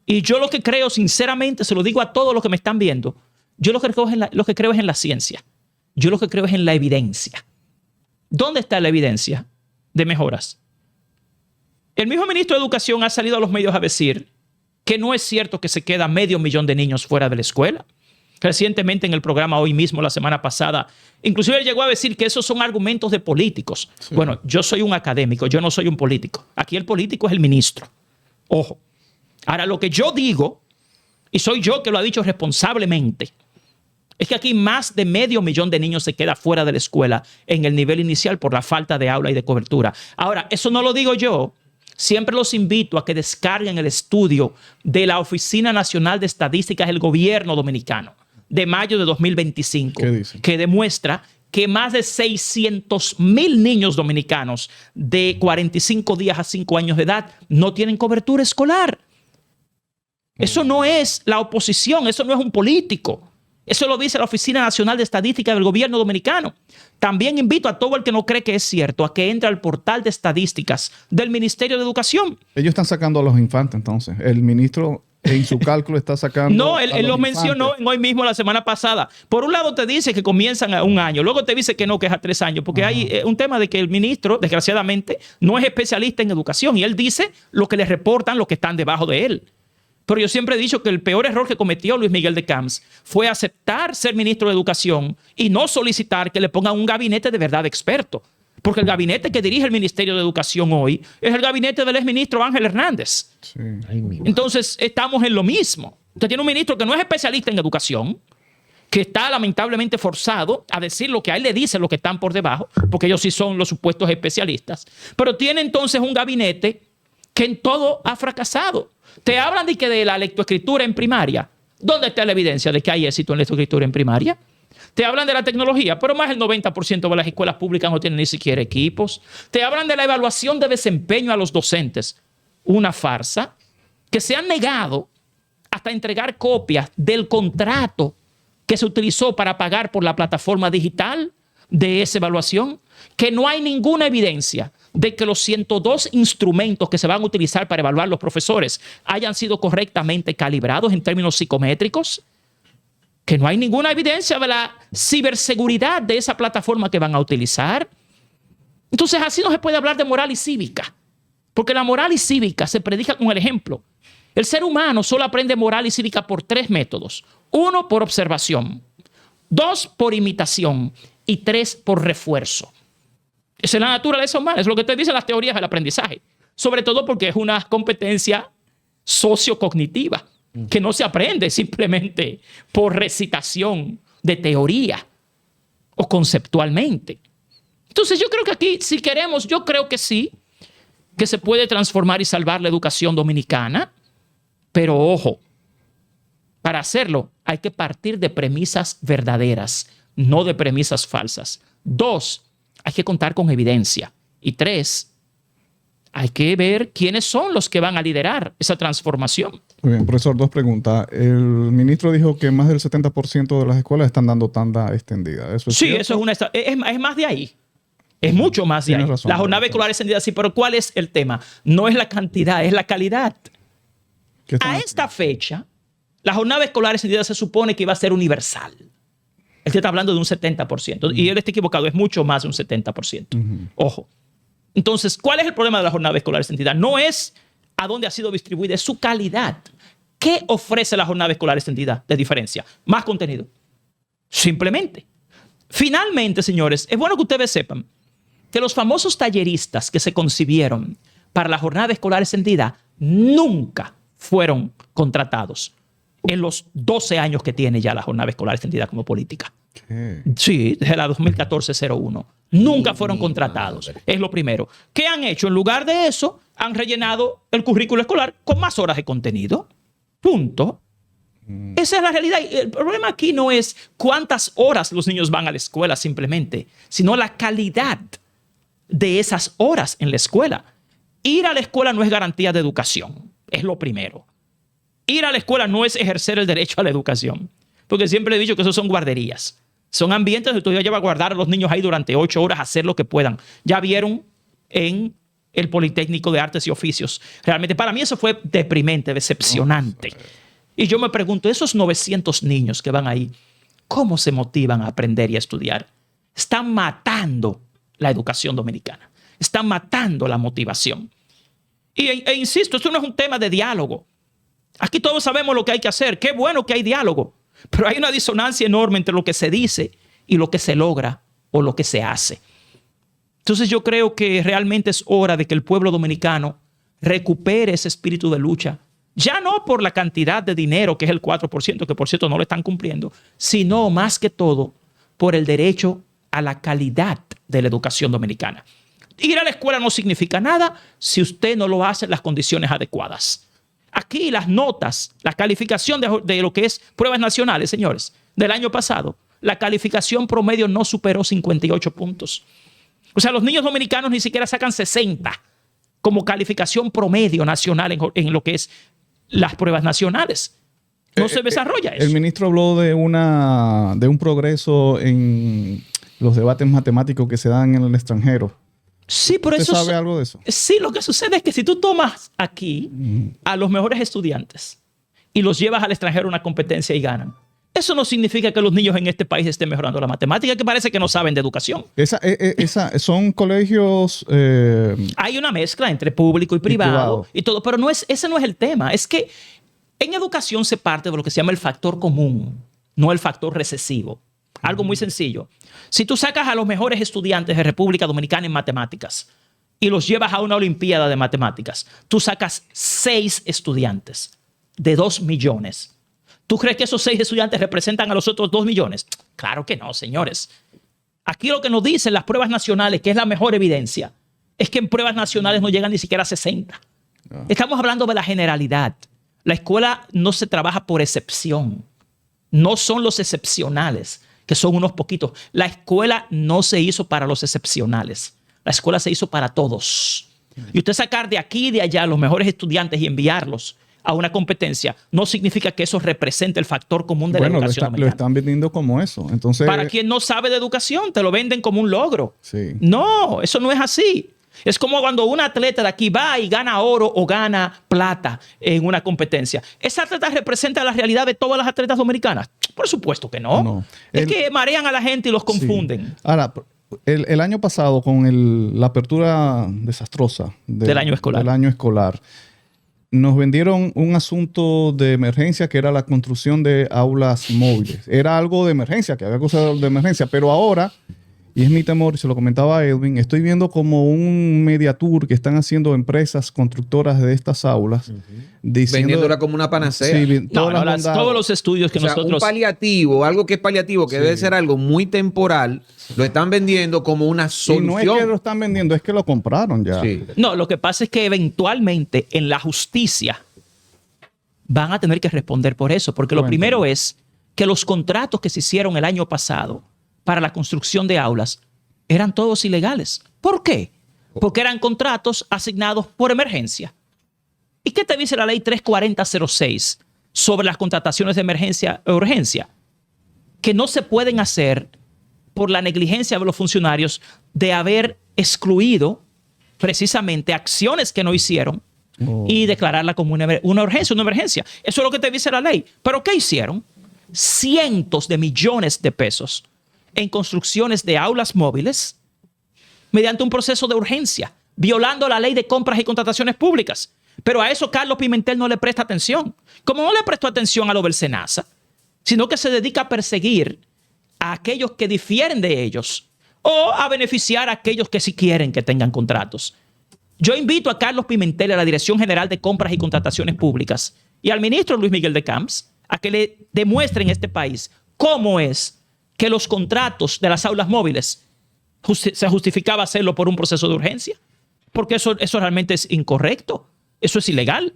Y yo lo que creo, sinceramente, se lo digo a todos los que me están viendo, yo lo que creo es en la ciencia. Yo lo que creo es en la evidencia. ¿Dónde está la evidencia de mejoras? El mismo ministro de Educación ha salido a los medios a decir que no es cierto que se queda 500,000 de niños fuera de la escuela. Recientemente en el programa Hoy Mismo, la semana pasada, inclusive él llegó a decir que esos son argumentos de políticos. Sí. Bueno, yo soy un académico, yo no soy un político. Aquí el político es el ministro. Ojo. Ahora, lo que yo digo, y soy yo que lo ha dicho responsablemente, es que aquí más de 500,000 de niños se queda fuera de la escuela en el nivel inicial por la falta de aula y de cobertura. Ahora, eso no lo digo yo. Siempre los invito a que descarguen el estudio de la Oficina Nacional de Estadísticas del Gobierno Dominicano de mayo de 2025, que demuestra que más de 600,000 niños dominicanos de 45 días a 5 años de edad no tienen cobertura escolar. Eso no es la oposición, eso no es un político. Eso lo dice la Oficina Nacional de Estadística del Gobierno Dominicano. También invito a todo el que no cree que es cierto a que entre al portal de estadísticas del Ministerio de Educación. Ellos están sacando a los infantes, entonces. El ministro en su cálculo está sacando. No, él a lo los mencionó infantes. en hoy mismo la semana pasada. Por un lado te dice que comienzan a 1 año, luego te dice que no, que es a 3 años, porque hay un tema de que el ministro, desgraciadamente, no es especialista en educación y él dice lo que le reportan los que están debajo de él. Pero yo siempre he dicho que el peor error que cometió Luis Miguel de Camps fue aceptar ser ministro de Educación y no solicitar que le pongan un gabinete de verdad experto. Porque el gabinete que dirige el Ministerio de Educación hoy es el gabinete del exministro Ángel Hernández. Sí. Ay, mi madre. Entonces, estamos en lo mismo. Usted tiene un ministro que no es especialista en educación, que está lamentablemente forzado a decir lo que a él le dicen los que están por debajo, porque ellos sí son los supuestos especialistas. Pero tiene entonces un gabinete que en todo ha fracasado. Te hablan de la lectoescritura en primaria. ¿Dónde está la evidencia de que hay éxito en lectoescritura en primaria? Te hablan de la tecnología, pero más del 90% de las escuelas públicas no tienen ni siquiera equipos. Te hablan de la evaluación de desempeño a los docentes. Una farsa que se han negado hasta entregar copias del contrato que se utilizó para pagar por la plataforma digital de esa evaluación, que no hay ninguna evidencia de que los 102 instrumentos que se van a utilizar para evaluar los profesores hayan sido correctamente calibrados en términos psicométricos, que no hay ninguna evidencia de la ciberseguridad de esa plataforma que van a utilizar. Entonces, así no se puede hablar de moral y cívica, porque la moral y cívica se predica con el ejemplo. El ser humano solo aprende moral y cívica por 3 métodos. 1, por observación. 2, por imitación. Y 3, por refuerzo. Esa es la naturaleza humana, es lo que te dicen las teorías del aprendizaje. Sobre todo porque es una competencia sociocognitiva que no se aprende simplemente por recitación de teoría o conceptualmente. Entonces yo creo que aquí, si queremos, yo creo que sí, que se puede transformar y salvar la educación dominicana, pero ojo, para hacerlo hay que partir de premisas verdaderas, no de premisas falsas. 2, hay que contar con evidencia. Y 3, hay que ver quiénes son los que van a liderar esa transformación. Muy bien, profesor, 2 preguntas. El ministro dijo que más del 70% de las escuelas están dando tanda extendida. ¿Eso es Sí, cierto? eso es más de ahí. Es mucho más de ahí. Tienes razón, La jornada doctor. escolar extendida, sí, pero ¿cuál es el tema? No es la cantidad, es la calidad. ¿Qué están A esta fecha, la jornada escolar extendida se supone que iba a ser universal. Él está hablando de un 70%. Y él está equivocado, es mucho más de un 70%. Ojo. Entonces, ¿cuál es el problema de la jornada escolar extendida? No es a dónde ha sido distribuida, es su calidad. ¿Qué ofrece la jornada escolar extendida de diferencia? Más contenido. Simplemente. Finalmente, señores, es bueno que ustedes sepan que los famosos talleristas que se concibieron para la jornada escolar extendida nunca fueron contratados en los 12 años que tiene ya la jornada escolar extendida como política. ¿Qué? Sí, desde la 2014-01. Nunca fueron contratados. Es lo primero. ¿Qué han hecho? En lugar de eso, han rellenado el currículo escolar con más horas de contenido. Punto. Esa es la realidad. El problema aquí no es cuántas horas los niños van a la escuela simplemente, sino la calidad de esas horas en la escuela. Ir a la escuela no es garantía de educación. Es lo primero. Ir a la escuela no es ejercer el derecho a la educación. Porque siempre he dicho que esos son guarderías. Son ambientes donde tú llevas a guardar a los niños ahí durante 8 horas, a hacer lo que puedan. Ya vieron en el Politécnico de Artes y Oficios. Realmente para mí eso fue deprimente, decepcionante. Y yo me pregunto, esos 900 niños que van ahí, ¿cómo se motivan a aprender y a estudiar? Están matando la educación dominicana. Están matando la motivación. E insisto, esto no es un tema de diálogo. Aquí todos sabemos lo que hay que hacer. Qué bueno que hay diálogo. Pero hay una disonancia enorme entre lo que se dice y lo que se logra o lo que se hace. Entonces yo creo que realmente es hora de que el pueblo dominicano recupere ese espíritu de lucha. Ya no por la cantidad de dinero, que es el 4%, que por cierto no lo están cumpliendo, sino más que todo por el derecho a la calidad de la educación dominicana. Ir a la escuela no significa nada si usted no lo hace en las condiciones adecuadas. Aquí las notas, la calificación de lo que es pruebas nacionales, señores, del año pasado, la calificación promedio no superó 58 puntos. O sea, los niños dominicanos ni siquiera sacan 60 como calificación promedio nacional en lo que es las pruebas nacionales. No se desarrolla eso. El ministro habló de un progreso en los debates matemáticos que se dan en el extranjero. Sí, pero ¿Usted eso sabe algo de eso? Sí, lo que sucede es que si tú tomas aquí a los mejores estudiantes y los llevas al extranjero a una competencia y ganan. Eso no significa que los niños en este país estén mejorando la matemática, que parece que no saben de educación. Son colegios... Hay una mezcla entre público y privado y todo, pero ese no es el tema. Es que en educación se parte de lo que se llama el factor común, no el factor recesivo. Algo muy sencillo. Si tú sacas a los mejores estudiantes de República Dominicana en matemáticas y los llevas a una olimpiada de matemáticas, tú sacas 6 estudiantes de 2 millones. ¿Tú crees que esos 6 estudiantes representan a los otros 2 millones? Claro que no, señores. Aquí lo que nos dicen las pruebas nacionales, que es la mejor evidencia, es que en pruebas nacionales no llegan ni siquiera a 60. Estamos hablando de la generalidad. La escuela no se trabaja por excepción. No son los excepcionales, que son unos poquitos. La escuela no se hizo para los excepcionales. La escuela se hizo para todos. Y usted sacar de aquí y de allá los mejores estudiantes y enviarlos a una competencia no significa que eso represente el factor común de la educación dominicana. Lo están vendiendo como eso. Entonces, para quien no sabe de educación, te lo venden como un logro. Sí. No, eso no es así. Es como cuando un atleta de aquí va y gana oro o gana plata en una competencia. ¿Ese atleta representa la realidad de todas las atletas dominicanas? Por supuesto que no. No. Es que marean a la gente y los confunden. Sí. Ahora, el año pasado, con la apertura desastrosa del año escolar, nos vendieron un asunto de emergencia que era la construcción de aulas móviles. Era algo de emergencia, que había cosas de emergencia, pero ahora, y es mi temor, y se lo comentaba a Edwin, estoy viendo como un media tour que están haciendo empresas constructoras de estas aulas. Vendiéndola como una panacea. Sí, todos los estudios que nosotros... Un paliativo, algo que es paliativo, que debe ser algo muy temporal, lo están vendiendo como una solución. Y no es que lo están vendiendo, es que lo compraron ya. Sí. No, lo que pasa es que eventualmente en la justicia van a tener que responder por eso, porque lo primero es que los contratos que se hicieron el año pasado para la construcción de aulas eran todos ilegales. ¿Por qué? Porque eran contratos asignados por emergencia. ¿Y qué te dice la ley 34006 sobre las contrataciones de emergencia e urgencia? Que no se pueden hacer por la negligencia de los funcionarios de haber excluido precisamente acciones que no hicieron y declararla como una urgencia, una emergencia. Eso es lo que te dice la ley. ¿Pero qué hicieron? Cientos de millones de pesos en construcciones de aulas móviles mediante un proceso de urgencia, violando la ley de compras y contrataciones públicas. Pero a eso Carlos Pimentel no le presta atención. Como no le prestó atención a lo del SENASA, sino que se dedica a perseguir a aquellos que difieren de ellos o a beneficiar a aquellos que sí quieren que tengan contratos. Yo invito a Carlos Pimentel, a la Dirección General de Compras y Contrataciones Públicas, y al ministro Luis Miguel de Camps, a que le demuestren a este país cómo es que los contratos de las aulas móviles se justificaba hacerlo por un proceso de urgencia. Porque eso realmente es incorrecto. Eso es ilegal.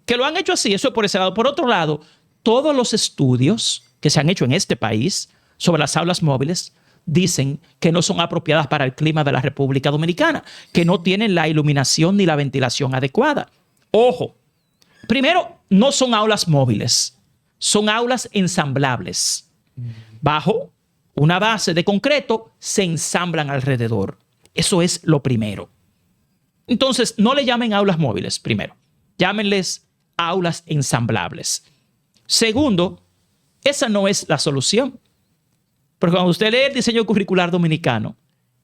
Que lo han hecho así, eso es por ese lado. Por otro lado, todos los estudios que se han hecho en este país sobre las aulas móviles dicen que no son apropiadas para el clima de la República Dominicana, que no tienen la iluminación ni la ventilación adecuada. Ojo, primero, no son aulas móviles, son aulas ensamblables. Bajo una base de concreto, se ensamblan alrededor. Eso es lo primero. Entonces, no le llamen aulas móviles, primero. Llámenles aulas ensamblables. Segundo, esa no es la solución. Porque cuando usted lee el diseño curricular dominicano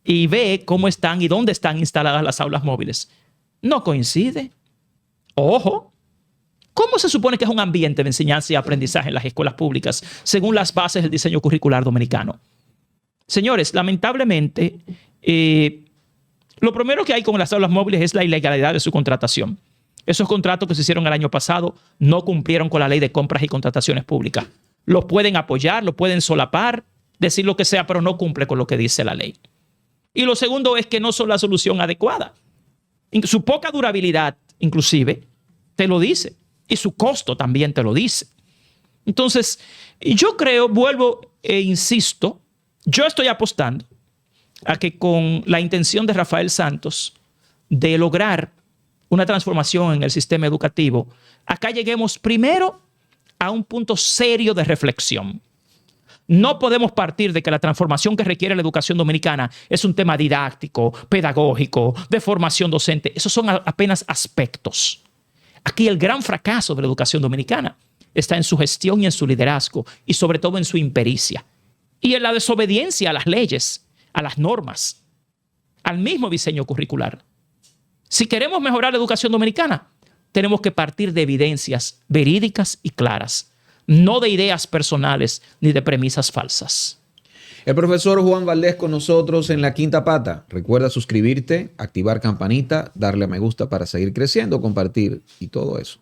y ve cómo están y dónde están instaladas las aulas móviles, no coincide. Ojo, ¿cómo se supone que es un ambiente de enseñanza y aprendizaje en las escuelas públicas según las bases del diseño curricular dominicano? Señores, lamentablemente, lo primero que hay con las aulas móviles es la ilegalidad de su contratación. Esos contratos que se hicieron el año pasado no cumplieron con la ley de compras y contrataciones públicas. Los pueden apoyar, los pueden solapar, decir lo que sea, pero no cumple con lo que dice la ley. Y lo segundo es que no son la solución adecuada. Su poca durabilidad, inclusive, te lo dice. Y su costo también te lo dice. Entonces, yo creo, vuelvo e insisto, yo estoy apostando a que con la intención de Rafael Santos de lograr una transformación en el sistema educativo, acá lleguemos primero a un punto serio de reflexión. No podemos partir de que la transformación que requiere la educación dominicana es un tema didáctico, pedagógico, de formación docente. Esos son apenas aspectos. Aquí el gran fracaso de la educación dominicana está en su gestión y en su liderazgo, y sobre todo en su impericia. Y en la desobediencia a las leyes, a las normas, al mismo diseño curricular. Si queremos mejorar la educación dominicana, tenemos que partir de evidencias verídicas y claras, no de ideas personales ni de premisas falsas. El profesor Juan Valdés con nosotros en La Quinta Pata. Recuerda suscribirte, activar campanita, darle a me gusta para seguir creciendo, compartir y todo eso.